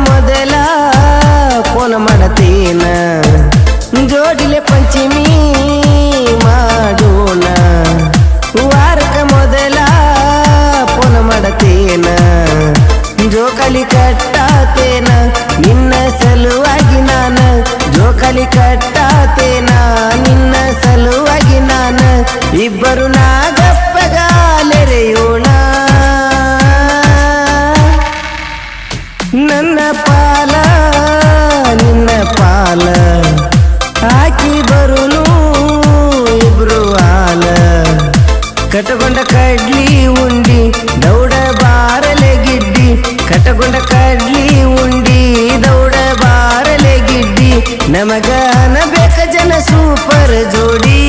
ಮೊದಲ ಫೋನ್ ಮಾಡತೇನ ಜೋಡಿಲೆ ಪಂಚಮಿ ಮಾಡೋಣ ವಾರಕ ಮೊದಲ ಫೋನ್ ಮಾಡತೇನ ಜೋಕಾಲಿ ಕಟ್ಟಾತೇನ ನಿನ್ನ ಸಲುವಾಗಿ ನಾನ ಜೋಕಾಲಿ ಕಟ್ಟಾತೇನ ನಿನ್ನ ಸಲುವಾಗಿ ನಾನ ಇಬ್ಬರು ನಾಗಪ್ಪಗಾಲೆರೆಯೋಣ ನನ್ನ ಪಾಲ ನಿನ್ನ ಪಾಲ ಹಾಕಿ ಬರುನು ಇಬ್ರು ಹಾಲ ಕಟಗೊಂಡ ಕಡ್ಲಿ ಉಂಡಿ ದೌಡ ಬಾರಲೆ ಗಿಡ್ಡಿ ಕಟಗೊಂಡ ಕಡ್ಲಿ ಉಂಡಿ ದೌಡ ಬಾರಲೆ ಗಿಡ್ಡಿ ನಮಗ ಅನಬೇಕ ಜನ ಸೂಪರ್ ಜೋಡಿ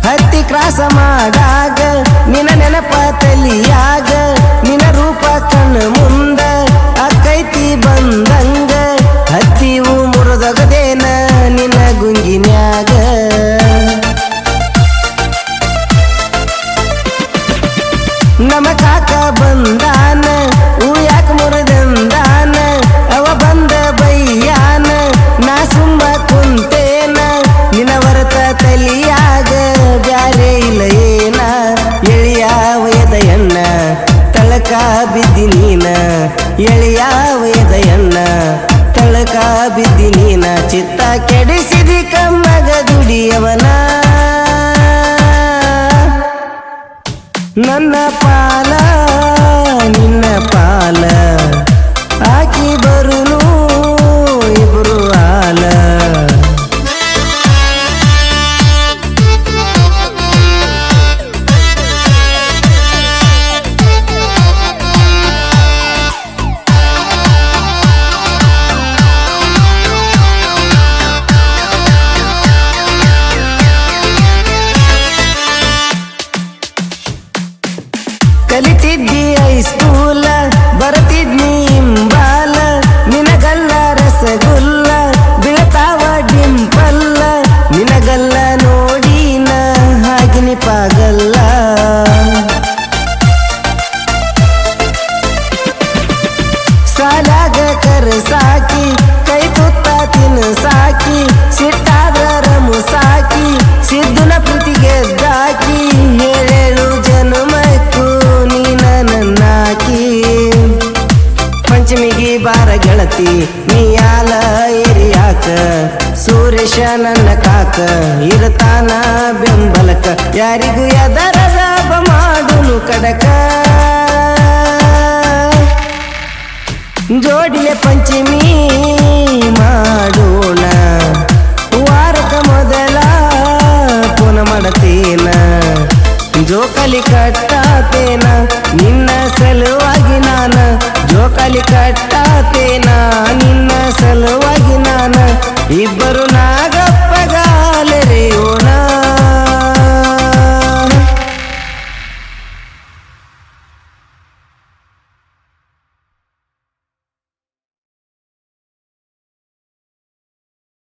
ಹತ್ತಿ ಕ್ರಾಸ ಮಾಡಾಗ ನಿನ್ನ ನೆನಪ ತಲಿಯಾಗ ನಿನ್ನ ರೂಪ ಕಣ್ಣು ಮುಂದ ಅಕ್ಕೈತಿ ಬಂದಂಗ ಹತ್ತಿವು ಮುರಿದೊಗದೇನ ನಿನ್ನ ಗುಂಗಿನ್ಯಾಗ ನಮ್ಮ ಕಾಕ ಬಂದಾನ ಯಾಕ ಮುರಿದಂದಾನ ಅವ ಬಂದ ಬೈಯಾನ ನಾ ಸುಮ್ಮ ಕುಂತೇನ ನಿನ್ನ ವರತ ತಲಿಯಾಗ ಬ್ಯಾರೆ ಇಲ್ಲ ಏನ ಎಳಿಯ ವಯದಯನ್ನ ತಳಕ ಬಿದ್ದಿ ನೀನ ಎಳಿಯ ವಯದಯನ್ನ ತಳಕ ಬಿದ್ದಿ ನೀನ ಚಿತ್ತ ಕೆಡಿಸಿದಿ ಕಮ್ಮಗ ದುಡಿಯವನ ನನ್ನ ಪಾಲ ನಿನ್ನ ಪಾಲ ಹಾಕಿ ಬರುನು ಇಬ್ರು ಹಾಲ ಕಲಿತಿದ್ದಿ ಹೈಸ್ಕೂಲ ಬರ್ತಿದ್ನಿ ಇಂಬಾಲ ನಿನಗಲ್ಲ ರಸಗುಲ್ಲ ಬೀಳ್ತಾವ ಡಿಂಪಲ್ಲ ನಿನಗಲ್ಲ ನೋಡಿನ ಹಾಗಿನಿ ಪಾಗಲ್ಲ ಸಾಲಾಗ ಕರ್ಸಾಕಿ ಕೈ ತುತ್ತ ತಿನ್ಸಾಕಿ ಸಿಟ್ಟಾದ್ರ ರಮು ಸಾಕಿ ಸಿದ್ದುನ ಪ್ರೀತಿಗೆ ಗೆದ್ದಾಕಿ ಹೇಳೇಳು ಜನ್ಮಕ್ಕೂ ನೀನ ನನ್ನಾಕಿ ಪಂಚಮಿಗೆ ಬಾರ ಗೆಳತಿ ನೀಯಾಲ ಏರಿಯಾಕ ಸುರೇಶ ನನ್ನ ಕಾಕ ಇರತಾನ ಬೆಂಬಲಕ ಯಾರಿಗೂ ಎದರ ಲಾಭ ಮಾಡುನು ಕಡಕ ಜೋಡಿಲೆ ಪಂಚಮಿ ಮಾಡೋಣ ವಾರಕ ಮೊದಲ ಫೋನ್ ಮಾಡತೇನ ಜೋಕಾಲಿ ಕಟ್ಟಾತೇನ ನಿನ್ನ ಸಲುವಾಗಿ ನಾನ ಜೋಕಾಲಿ ಕಟ್ಟಾತೇನ ನಿನ್ನ ಸಲುವಾಗಿ ನಾನ ಇಬ್ಬರು